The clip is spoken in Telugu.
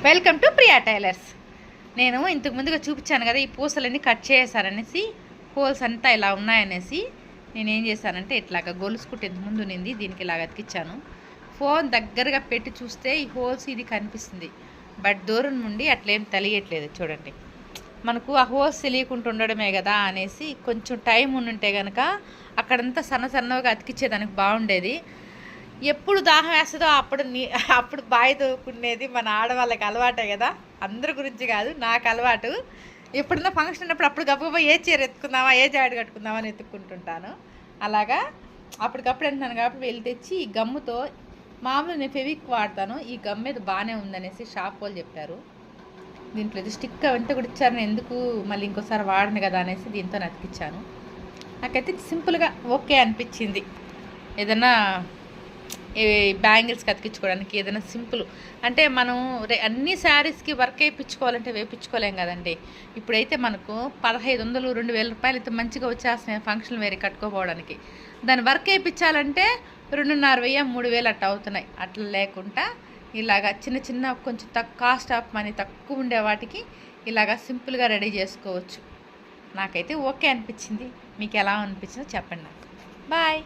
Welcome to Priya tailors. నేను ఇంతకు ముందుగా చూపించాను కదా, ఈ పూసలన్నీ కట్ చేశారనేసి, హోల్స్ అంతా ఇలా ఉన్నాయనేసి నేనేం చేశానంటే ఇట్లాగా గొలుసు కుట్టు ఇంత ముందు ఉన్నింది, దీనికి ఇలాగ అతికిచ్చాను. ఫోన్ దగ్గరగా పెట్టి చూస్తే ఈ హోల్స్ ఇది కనిపిస్తుంది, బట్ దూరం నుండి అట్లేం తెలియట్లేదు. చూడండి, మనకు ఆ హోల్స్ తెలియకుండా ఉండడమే కదా అనేసి కొంచెం టైం ఉండుంటే కనుక అక్కడంతా సన్నగా అతికిచ్చేదానికి బాగుండేది. ఎప్పుడు దాహం వేస్తుందో అప్పుడు బావి తోకునేది మన ఆడవాళ్ళకి అలవాటే కదా. అందరి గురించి కాదు, నాకు అలవాటు. ఎప్పుడన్నా ఫంక్షన్ ఉన్నప్పుడు అప్పుడు గబగబా ఏ చీర ఎత్తుకుందామా, ఏ జాకెట్ కట్టుకుందామా అని ఎత్తుక్కుంటుంటాను. అలాగా అప్పటికప్పుడు అంటున్నాను కాబట్టి వెళ్ళి తెచ్చి ఈ గమ్ముతో, మామూలు నేను ఫెవిక్ వాడతాను, ఈ గమ్ మీద బాగానే ఉందనేసి షాప్ వాళ్ళు చెప్పారు. దీంట్లో ఇది స్టిక్ వెంట కూడా ఇచ్చారు, ఎందుకు మళ్ళీ ఇంకోసారి వాడను కదా అనేసి దీంతో అతికిచ్చాను. నాకైతే సింపుల్గా ఓకే అనిపించింది. ఏదన్నా బ్యాంగిల్స్కి అతికించుకోవడానికి ఏదైనా సింపుల్ అంటే మనం అన్ని శారీస్కి వర్క్ వేయించుకోవాలంటే వేయించుకోలేం కదండి. ఇప్పుడైతే మనకు 1500 2000 రూపాయలు అయితే మంచిగా వచ్చేస్తున్నాయి ఫంక్షన్ వేరే కట్టుకోపోవడానికి. దాని వర్క్ వేయించాలంటే 2500 3000 అట్లా అవుతున్నాయి. అట్లా లేకుండా ఇలాగా చిన్న కొంచెం కాస్ట్ ఆఫ్ మనీ తక్కువ ఉండే వాటికి ఇలాగా సింపుల్గా రెడీ చేసుకోవచ్చు. నాకైతే ఓకే అనిపించింది. మీకు ఎలా అనిపించిందో చెప్పండి. బాయ్.